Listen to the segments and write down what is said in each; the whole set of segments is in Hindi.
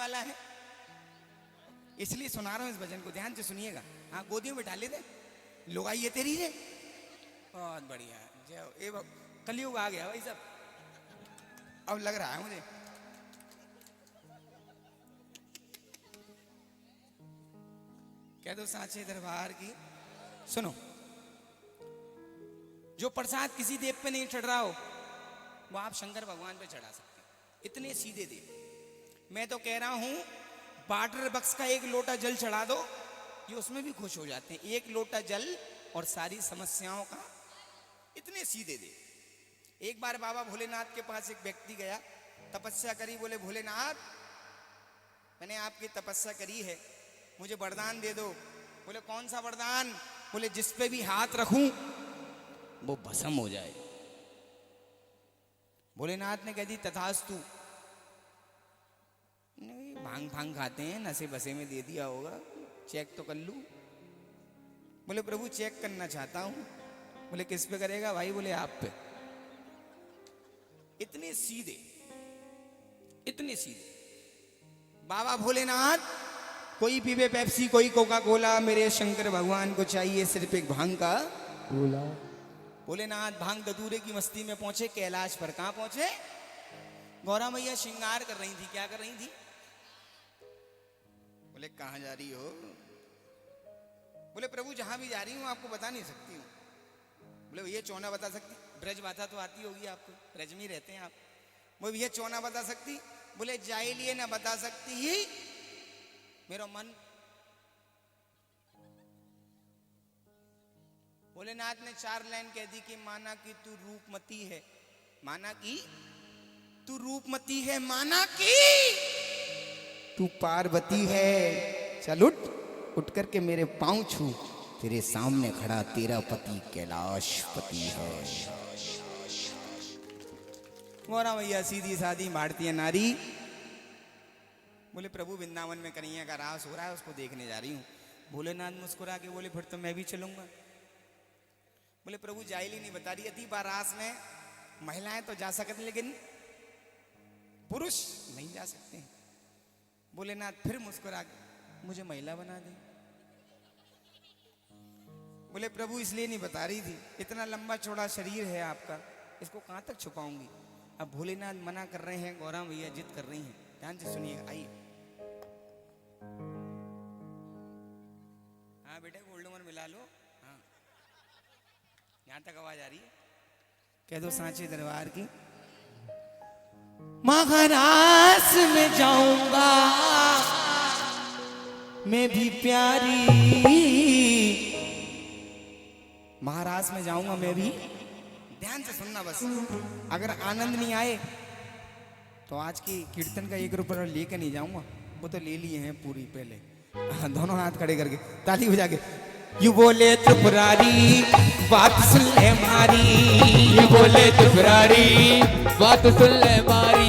वाला है, इसलिए सुना रहा हूं इस भजन को, ध्यान से सुनिएगा। हाँ, गोदियों में डाले थे लोग, आइए तेरी रे, बहुत बढ़िया। जय कलयुग आ गया भाई साहब, अब लग रहा है मुझे। कह दो सांचे दरबार की। सुनो, जो प्रसाद किसी देव पे नहीं चढ़ रहा हो वो आप शंकर भगवान पे चढ़ा सकते हैं, इतने सीधे देव। मैं तो कह रहा हूं वाटर बक्स का एक लोटा जल चढ़ा दो, ये उसमें भी खुश हो जाते हैं। एक लोटा जल और सारी समस्याओं का, इतने सीधे देव। एक बार बाबा भोलेनाथ के पास एक व्यक्ति गया, तपस्या करी, बोले भोलेनाथ मैंने आपकी तपस्या करी है, मुझे वरदान दे दो। बोले कौन सा वरदान? बोले जिस पे भी हाथ रखूं वो भस्म हो जाए। भोलेनाथ ने कह दी तथास्तु। नहीं, भांग भांग खाते हैं, नशे बसे में दे दिया होगा, चेक तो कर लूं। बोले प्रभु चेक करना चाहता हूं। बोले किस पे करेगा भाई? बोले आप पे। इतने सीधे, इतने सीधे बाबा भोलेनाथ। कोई पीवे पेप्सी, कोई कोका कोला, मेरे शंकर भगवान को चाहिए सिर्फ एक भांग का गोला। भोलेनाथ भांग धतूरे की मस्ती में पहुंचे कैलाश पर। कहां पहुंचे? गौरा मैया श्रृंगार कर रही थी। क्या कर रही थी? बोले कहां जा रही हो? बोले प्रभु जहां भी जा रही हूं आपको बता नहीं सकती हूं। बोले भैया चौना बता सकती? ब्रज भाषा तो आती होगी आपको, ब्रज में रहते हैं आप। वो भैया चौना बता सकती? बोले जाए लिए ना बता सकती ही मेरा मन। भोलेनाथ ने 4 लाइन कह दी कि माना कि तू रूपमती है, माना कि तू रूपमती है, माना कि तू पार्वती है। चल उठ, उठ करके मेरे पांव छू, तेरे सामने खड़ा तेरा पति कैलाशपति है। गौरा मैया सीधी सादी भारतीय नारी। बोले प्रभु वृंदावन में कन्हैया का रास हो रहा है, उसको देखने जा रही हूँ। भोलेनाथ मुस्कुरा के बोले फिर तो मैं भी चलूंगा। बोले प्रभु जाइली नहीं बता रही थी, बारास में महिलाएं तो जा सकती लेकिन पुरुष नहीं जा सकते। भोलेनाथ फिर मुस्कुरा के मुझे महिला बना दे। बोले प्रभु इसलिए नहीं बता रही थी, इतना लंबा चौड़ा शरीर है आपका, इसको कहां तक छुपाऊंगी। अब भोलेनाथ मना कर रहे हैं, गौरा भैया जिद कर रही हैं। ध्यान से सुनिएगा, आइए। हाँ बेटा गोल्ड उमर मिला लो। हाँ, यहां तक आवाज आ रही है? कह दो सांचे दरबार की। महाराज में जाऊंगा मैं भी प्यारी, महाराज में जाऊंगा मैं भी। ध्यान से सुनना बस, अगर आनंद नहीं आए तो आज की कीर्तन का 1 रुपया लेकर नहीं जाऊंगा, वो तो ले लिए हैं पूरी पहले। दोनों हाथ खड़े करके ताली बजा के। यू बोले त्रिपुरारी बात सुन ले मारी, यू बोले त्रिपुरारी बात सुन ले मारी,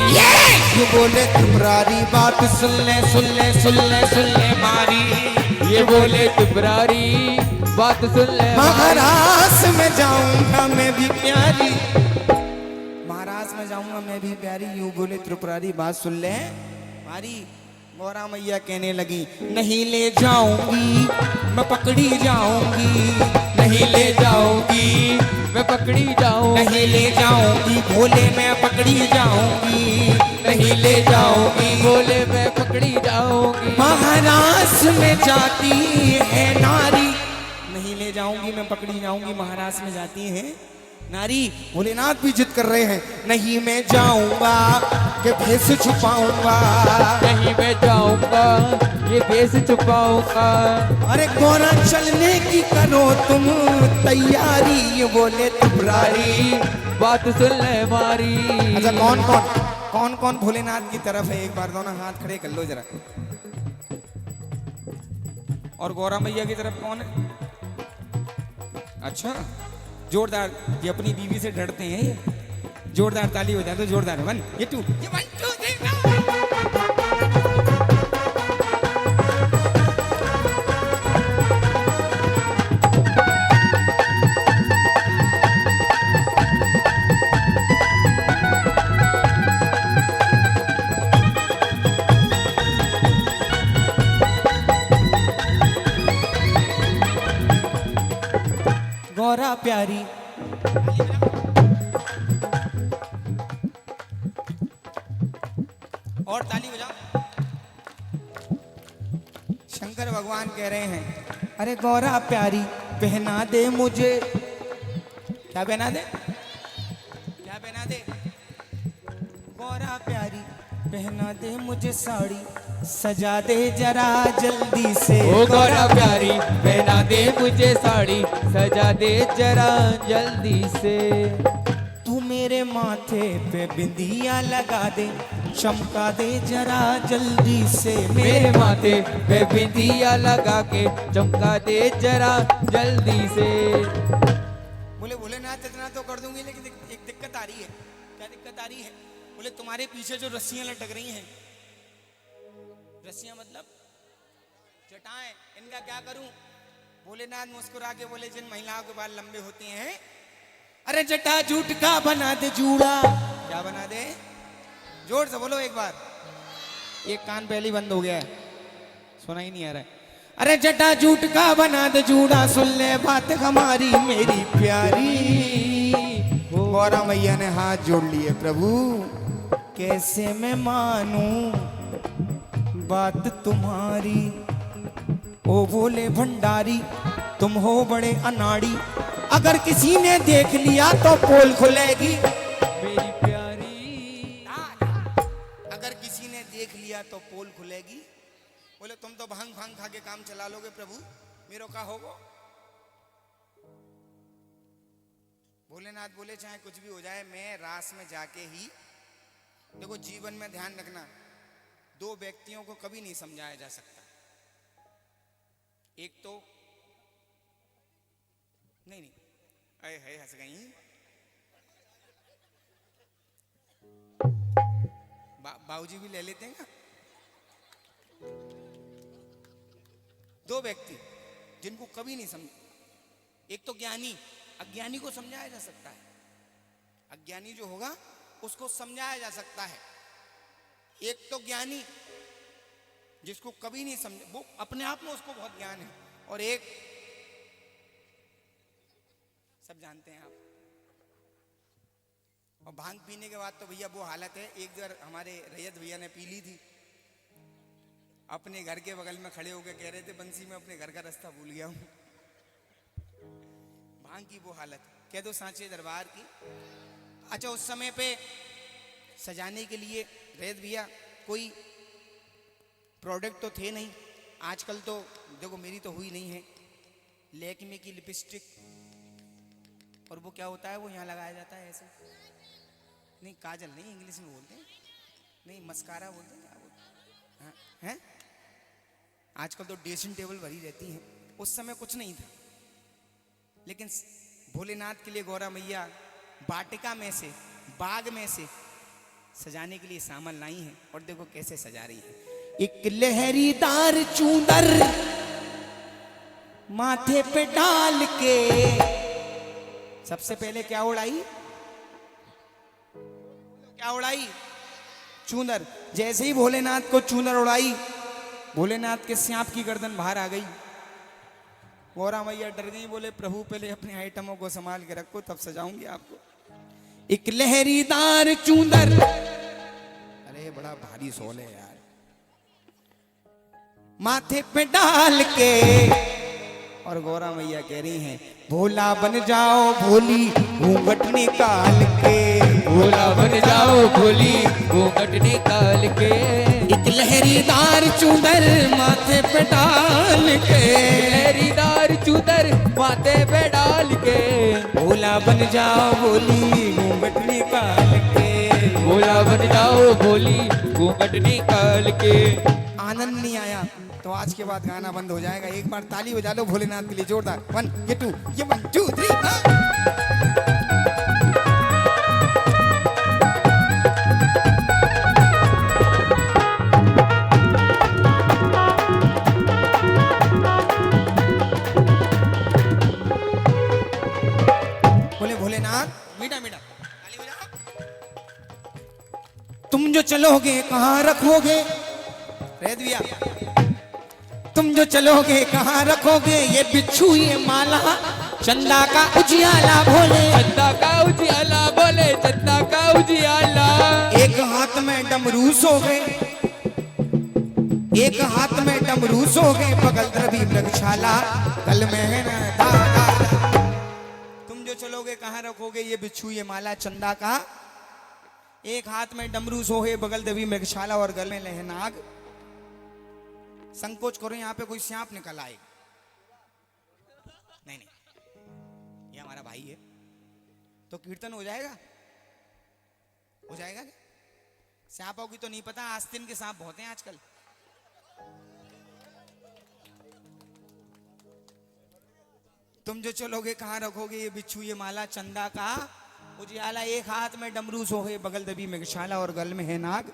यू बोले त्रिपुरारी बात सुन ले सुन ले सुन ले सुन ले मारी, ये बोले त्रिपुरारी बात सुन ले। महाराज में जाऊंगा मैं भी प्यारी, महाराज में जाऊंगा मैं भी प्यारी, यूं बोले त्रिपुरारी बात सुन ले मारी। गौरा मैया कहने लगी नहीं ले जाऊंगी मैं पकड़ी जाऊंगी, नहीं ले जाऊंगी मैं पकड़ी जाऊंगी, नहीं ले जाऊंगी भोले मैं पकड़ी जाऊंगी, नहीं ले जाऊंगी बोले मैं पकड़ी जाऊंगी। महाराज में जाती है नारी, नहीं ले जाऊंगी मैं पकड़ी जाऊंगी, महाराज में जाती है नारी। भोलेनाथ भी जिद कर रहे हैं, नहीं मैं जाऊंगा कि भेष छुपाऊंगा, नहीं मैं जाऊंगा ये भेष छुपाऊंगा। अरे गौरा चलने की करो तुम तैयारी, ये बोले त्रिपुरारी बात सुन ले मारी। अच्छा कौन कौन भोलेनाथ की तरफ है? एक बार दोनों हाथ खड़े कर लो जरा। और गौरा मैया की तरफ कौन है? अच्छा जोरदार, ये अपनी बीवी से डरते हैं ये। जोरदार ताली हो जाए तो जोरदार। 1 ये 2 ये 1 2 3 गौरा प्यारी। और ताली बजाओ। शंकर भगवान कह रहे हैं, अरे गौरा प्यारी पहना दे मुझे। क्या पहना दे? क्या पहना दे? गौरा प्यारी पहना दे मुझे साड़ी, सजा दे जरा जल्दी से। ओ गौरा प्यारी पहना दे मुझे साड़ी, सजा दे जरा जल्दी से। तू मेरे माथे पे बिंदिया लगा दे, चमका दे जरा जल्दी से। मेरे माथे पे बिंदिया लगा के चमका दे जरा जल्दी से। बोले भोलेनाथ इतना तो कर दूंगी, लेकिन एक दिक्कत आ रही है। क्या दिक्कत आ रही है? बोले तुम्हारे पीछे जो रस्सियां लटक रही हैं, रस्सियां मतलब जटाएं, इनका क्या करूं? भोलेनाथ मुस्कुरा के बोले, जिन महिलाओं के बाल लंबे होते हैं, अरे जटा जूट का बना दे जूड़ा। क्या बना दे? जोर से बोलो एक बार। एक कान पहले ही बंद हो गया है, सुना ही नहीं आ रहा है। अरे जटा जूट का बना दे जूड़ा, सुन ले बात हमारी मेरी प्यारी। गौरा मैया ने हाथ जोड़ लिए, प्रभु कैसे मैं मानूं बात तुम्हारी। ओ बोले भंडारी तुम हो बड़े अनाड़ी, अगर किसी ने देख लिया तो पोल खुलेगी मेरी प्यारी। अगर किसी ने देख लिया तो पोल खुलेगी। बोले तुम तो भांग भांग खा के काम चला लोगे प्रभु, मेरो का होगो? भोलेनाथ बोले चाहे कुछ भी हो जाए, मैं रास में जाके ही। देखो जीवन में ध्यान रखना, दो व्यक्तियों को कभी नहीं समझाया जा सकता। एक तो नहीं अरे है हंस गई। बाबूजी भी ले लेते हैं क्या? दो व्यक्ति जिनको कभी नहीं समझ, एक तो ज्ञानी, अज्ञानी को समझाया जा सकता है। अज्ञानी जो होगा उसको समझाया जा सकता है। एक तो ज्ञानी जिसको कभी नहीं समझ, वो अपने आप में उसको बहुत ज्ञान है। और एक सब जानते हैं आप। और भांग पीने के बाद तो भैया वो हालत है। एक बार हमारे रैयत भैया ने पी ली थी, अपने घर के बगल में खड़े होकर कह रहे थे, बंसी में अपने घर का रास्ता भूल गया हूं। भांग की वो हालत, कह दो सांचे दरबार की। अच्छा उस समय पे सजाने के लिए रैयत भैया कोई प्रोडक्ट तो थे नहीं। आजकल तो देखो मेरी तो हुई नहीं है, लैक्मे की लिपस्टिक, और वो क्या होता है, वो यहाँ लगाया जाता है ऐसे, नहीं काजल नहीं, इंग्लिश में बोलते हैं, नहीं मस्कारा बोलते हैं, क्या बोलते हैं? हैं? आजकल तो ड्रेसिंग टेबल भरी रहती हैं, उस समय कुछ नहीं था। लेकिन भोलेनाथ के लिए गौरा मैया वाटिका में से, बाग में से सजाने के लिए सामान लाई हैं। और देखो कैसे सजा रही है। एक लहरीदार चूंदर माथे पे डाल के, सबसे पहले क्या उड़ाई? क्या उड़ाई? चूंदर। जैसे ही भोलेनाथ को चूंदर उड़ाई, भोलेनाथ के सांप की गर्दन बाहर आ गई। गौरा मैया डर गई, बोले प्रभु पहले अपने आइटमों को संभाल के रखो, तब सजाऊंगी आपको। एक लहरीदार चूंदर, अरे बड़ा भारी सोल है यार, माथे पे डाल के। और गौरा मैया कह रही हैं, भोला बन जाओ भोली घूंघट निकाल के। भोला बन जाओ भोली घूंघट निकाल के। एक लहरीदार चूंदर माथे पे डाल के, लहरीदार चूदर माथे पे डाल के। भोला बन जाओ भोली घूंघट निकाल के। भोला बन जाओ भोली घूंघट निकाल के। आनंद नहीं आया तो आज के बाद गाना बंद हो जाएगा। एक बार ताली बजा लो भोलेनाथ के लिए जोरदार। 1 ये 2 ये 1 2 3। बोले भोलेनाथ मीठा मीठा ताली बजा। तुम जो चलोगे कहाँ रखोगे? रैयत भैया तुम जो चलोगे कहाँ रखोगे? ये बिच्छू ये माला चंदा का उजियाला भोले, चंदा का उजियाला बोले, चंदा का उजियाला। एक हाथ में डमरू सो गए, एक हाथ में डमरू सो गए, बगल द्रवी मृगशाला, गल में है ना दादा। तुम जो चलोगे कहाँ रखोगे ये बिच्छू ये माला चंदा का? एक हाथ में डमरू सोहे, बगल देवी मृगशाला और गल में लहनाग। संकोच करो, यहाँ पे कोई सांप निकल आए। नहीं नहीं, ये हमारा भाई है तो कीर्तन हो जाएगा, हो जाएगा क्या? सांपों की तो नहीं पता, आस्तीन के सांप बहुत हैं आजकल। तुम जो चलोगे कहाँ रखोगे ये बिच्छू ये माला चंदा का उजियाला, एक हाथ में डमरू सोहे, बगल दबी मृगशाला और गल में है नाग।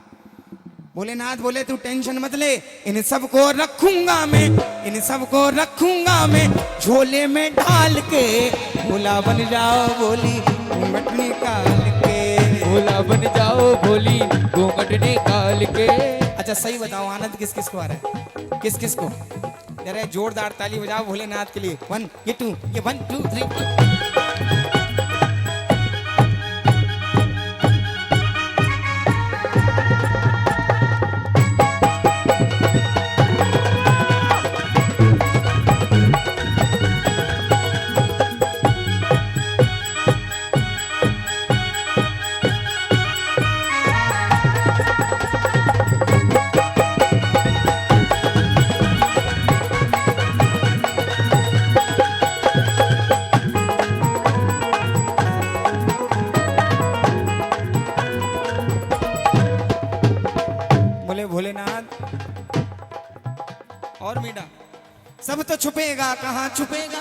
भोलेनाथ बोले तू टेंशन मत ले, इन सबको रखूंगा मैं, इन सबको रखूंगा मैं झोले में डाल के। भोला बन जाओ भोली घूंघट निकाल के, भोला बन जाओ भोली घूंघट निकाल के। अच्छा सही बताओ आनंद किस किस को आ रहा है, किस किस को? जरा जोरदार ताली बजाओ भोलेनाथ के लिए। 1 ये 2 ये 1 2 3। भोलेनाथ और मीठा सब तो छुपेगा, कहाँ छुपेगा?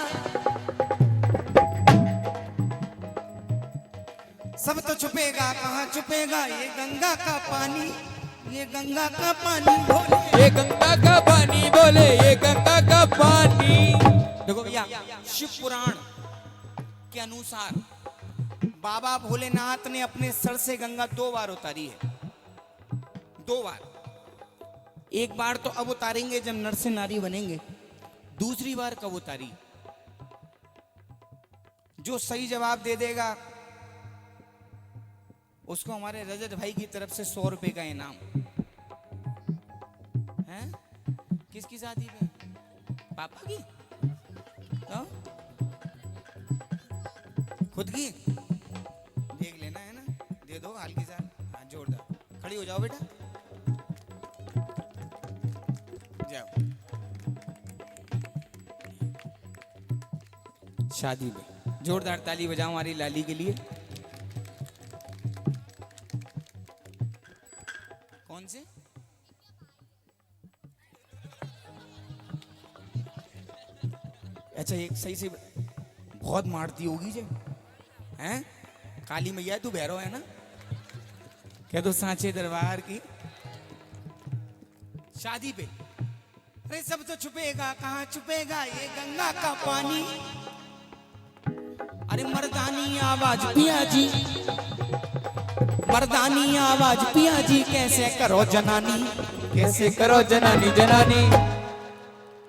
सब तो छुपेगा, कहाँ छुपेगा? ये गंगा का पानी, ये गंगा का पानी बोले, ये गंगा का पानी बोले, ये गंगा का पानी। देखो भैया, शिव पुराण के अनुसार बाबा भोलेनाथ ने अपने सर से गंगा 2 बार उतारी है, 2 बार। एक बार तो अब उतारेंगे जब नर से नारी बनेंगे, दूसरी बार कब उतारी? जो सही जवाब दे देगा उसको हमारे रजत भाई की तरफ से 100 रुपए का इनाम है। किसकी शादी में? पापा की? तो? खुद की? देख लेना है ना, दे दो हल्की सा। हाँ जोरदार, खड़ी हो जाओ बेटा, जाओ। शादी में जोरदार ताली बजाओ हमारी लाली के लिए। कौन से? अच्छा एक सही से बहुत मारती होगी जो हैं? काली मैया तू भैरव है ना? कह दो सांचे दरबार की शादी पे। अरे सब तो छुपेगा, कहाँ छुपेगा? ये गंगा का पानी। अरे मर्दानी आवाज पिया जी, मर्दानी आवाज पिया जी, कैसे करो जनानी, कैसे करो जनानी जनानी।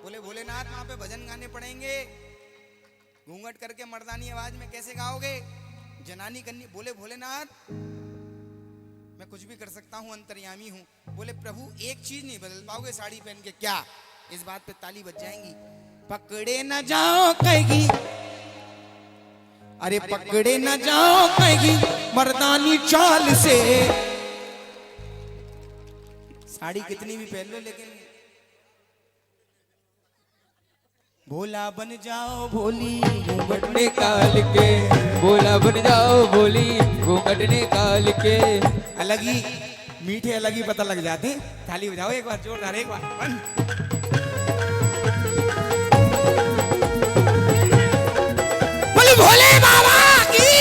बोले भोलेनाथ वहां पे भजन गाने पड़ेंगे, घूंघट करके मर्दानी आवाज में कैसे गाओगे? जनानी करनी। बोले भोलेनाथ मैं कुछ भी कर सकता हूँ, अंतर्यामी हूँ। बोले प्रभु एक चीज नहीं बदल पाओगे साड़ी पहन के? क्या? इस बात पे ताली बज जाएंगी। पकड़े न जाओ कहेगी, अरे पकड़े न जाओ कहेगी मर्दानी चाल से। साड़ी कितनी भी पहन लो लेकिन भोला बन जाओ भोली घूंघट निकाल के, भोला बन जाओ भोली घूंघट निकाल के। अलग ही मीठे अलग ही पता लग जाते। ताली बजाओ एक बार जोरदार, एक बार। बोले भोले बाबा की।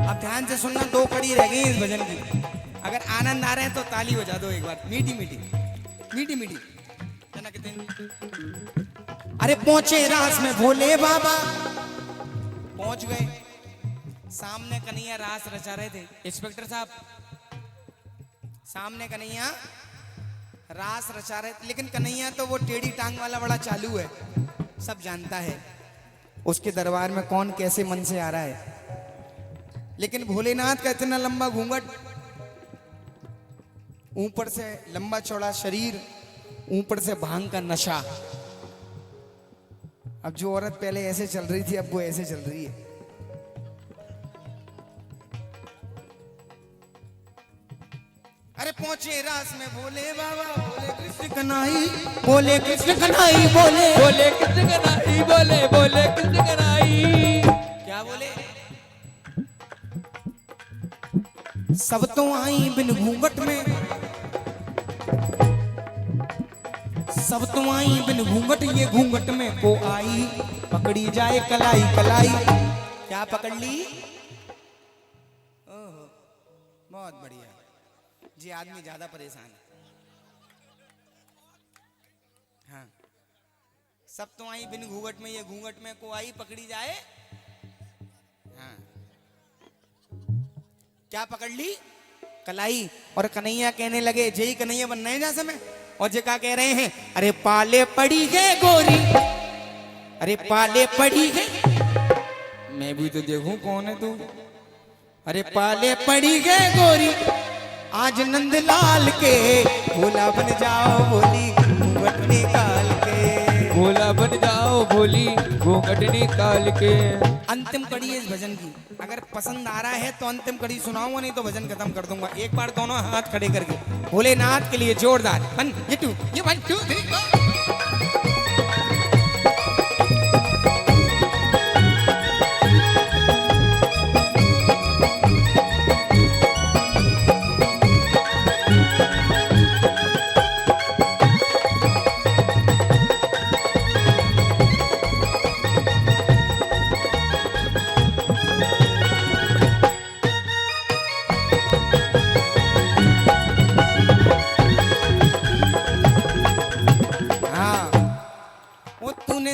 अब ध्यान से सुनना, 2 कड़ी रह गई इस भजन की। आनंद आ रहे हैं तो ताली बजा दो एक बार, मीठी मीठी मीठी मीठी। जनक दिन अरे पहुंचे रास में भोले बाबा, पहुंच गए। सामने कन्हैया रास रचा रहे थे। इंस्पेक्टर साहब, सामने कन्हैया रास रचा रहे थे, लेकिन कन्हैया तो वो टेढ़ी टांग वाला बड़ा चालू है, सब जानता है उसके दरबार में कौन कैसे मन से आ रहा है। लेकिन भोलेनाथ का इतना लंबा घूंघट, ऊपर से लंबा चौड़ा शरीर, ऊपर से भांग का नशा। अब जो औरत पहले ऐसे चल रही थी अब वो ऐसे चल रही है। अरे पहुंचे रास में भोले बाबा, बोले कृष्ण कन्हई, बोले कृष्ण कन्हई, बोले बोले कृष्ण कन्हई, बोले कृष्ण कन्हई। क्या बोले? सब तो आई बिन घूंघट में, सब तो आई बिन घूंघट, ये घूंघट में को आई पकड़ी जाए कलाई कलाई। क्या पकड़ ली? ओहो, बहुत बढ़िया जी। आदमी ज्यादा परेशान है। हाँ, सब तो आई बिन घूंघट में, ये घूंघट में को आई पकड़ी जाए। हाँ, क्या पकड़ ली? कलाई। और कन्हैया कहने लगे, जय कन्हैया बनना है जा समय। और जे क्या कह रहे हैं? अरे पाले पड़ी गए गोरी, अरे पाले पड़ी गए। मैं भी तो देखूं कौन है तू। अरे पाले पड़ी गए गोरी, आज नंदलाल के, भोला बन जाओ भोली घूंघट निकाल के, भोला बन जाओ भोली घूंघट निकाल के। अंतिम कड़ी है इस भजन की। अगर पसंद आ रहा है तो अंतिम कड़ी सुनाऊंगा, नहीं तो भजन खत्म कर दूंगा। एक बार दोनों हाथ खड़े करके भोलेनाथ के लिए जोरदार 1 2 3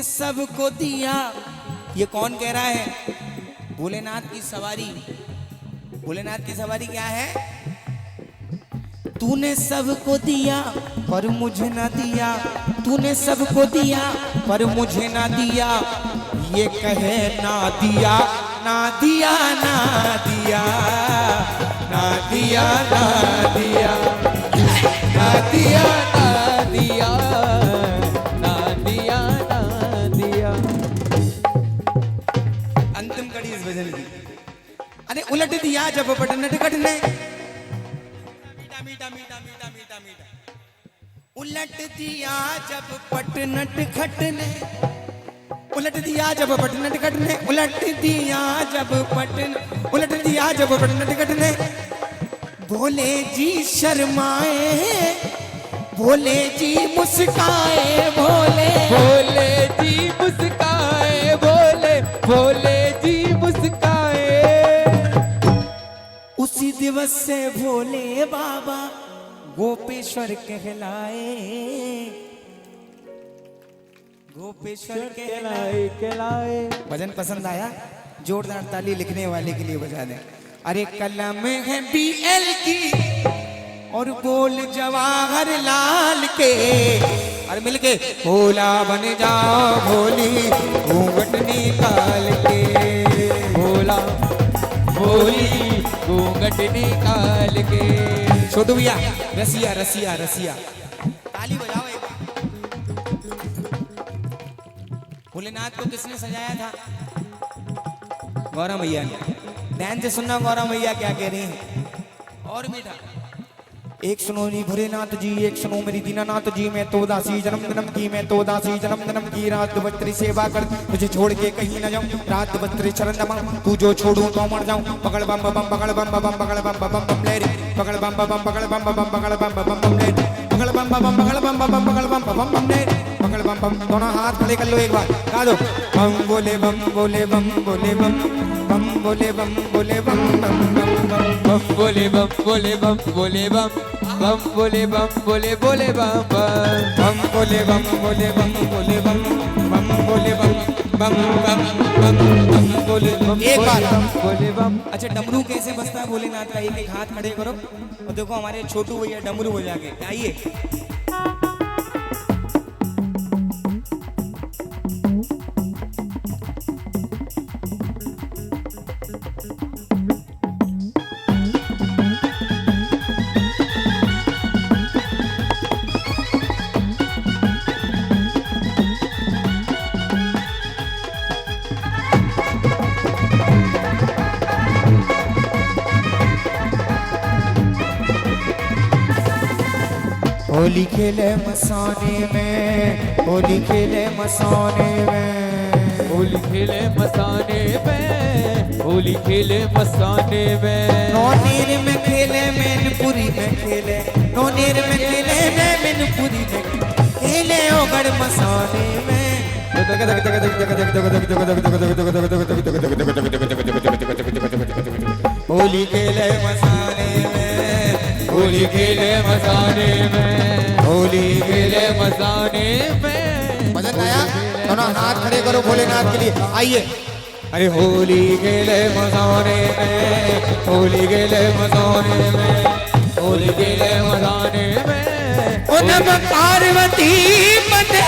सबको दिया। ये कौन कह रहा है? भोलेनाथ की सवारी। भोलेनाथ की सवारी क्या है? तूने सबको दिया पर मुझे ना दिया, तूने सबको दिया पर मुझे ना दिया, ये कहे ना दिया ना दिया ना दिया ना दिया ना दिया ना दिया ना दिया ना दिया ना दिया। अंतिम कड़ी इस भजन की। अरे उलट दिया जब बटन टिकट ने, मीठा मीठा मीठा मीठा मीठा मीठा। उलट दिया जब पटन टिकट ने, उलट दिया जब पटन टिकट ने, उलट दिया जब पटन, उलट दिया जब पटन टिकट ने। भोले जी शर्माए, भोले जी मुस्काए, भोले भोले जी मुस्काए, भोले भोले जी मुस्काए। उसी दिवस से भोले बाबा गोपेश्वर कहलाए, गोपेश्वर कहलाए कहलाए। भजन पसंद आया? जोरदार ताली लिखने वाले के लिए बजा दें। अरे कलम है BL की और बोल जवाहर लाल के, और मिलके भोला बन जाओ भोली घूंघट निकाल के, भोला भोली घूंघट निकाल के। छोटू भैया रसिया रसिया रसिया ताली बजाओ एक बार। भोलेनाथ को किसने सजाया था? गौरव भैया ने। ध्यान से सुनना गौरव भैया क्या कह रहे हैं। और मीठा एक सुनो नी भोलेनाथ जी, एक सुनो मेरी दीनानाथ जी। मैं तो दासी जन्म जन्म की, मैं तो दासी जन्म जन्म की। रात बत्री सेवा कर तुझे छोड़ के कहीं न जाऊं, रात बत्री चरण दबाऊं, तू जो छोड़ूं तो मर जाऊं। पकड़ बम बम पकड़ बम बम पकड़ बम बम बम ले रे, पकड़ बम बम पकड़ बम बम पकड़ बम बम बम ले रे, पकड़ बम बम पकड़ बम बम पकड़ बम बम बम ले रे, पकड़ बम बम। दोनों हाथ खड़े कर लो एक बार, गा दो। बम बोले बम बोले बम बोले बम बम बोले बम बोले बम बम बम बम बम बोले बम बोले बम बोले बम बम बोले बम बोले बोले बम बम बम बोले बम बोले बम बोले बम बम बोले बम बम बम बम बम बोले बम एक बार बोले बम। अच्छा डमरू कैसे बजता है भोलेनाथ का एक एक हाथ खड़े करो और देखो हमारे छोटू भैया डमरू बजा के आइए होली खेले मसाने में होली खेले मसाने में होली खेले मसाने में होली खेले मसाने में नौनीर में खेले मैनपुरी में खेले नौनीर में खेले मैनपुरी में खेले ओगड़ मसाने में होली खेले मसाने में होली खेले मसाने में होली खेले मसाने में। मजा आया दोनों हाथ खड़े करो भोलेनाथ के लिए आइए अरे होली खेले मसाने में होली खेले मसाने में होली खेले मसाने में ओ नम पार्वती मते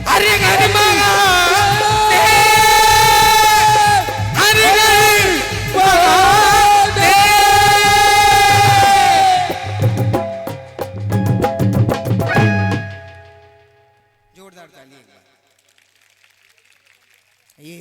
हरे घर मगाते हरे घर मगाते जोरदार ताली एक बार ये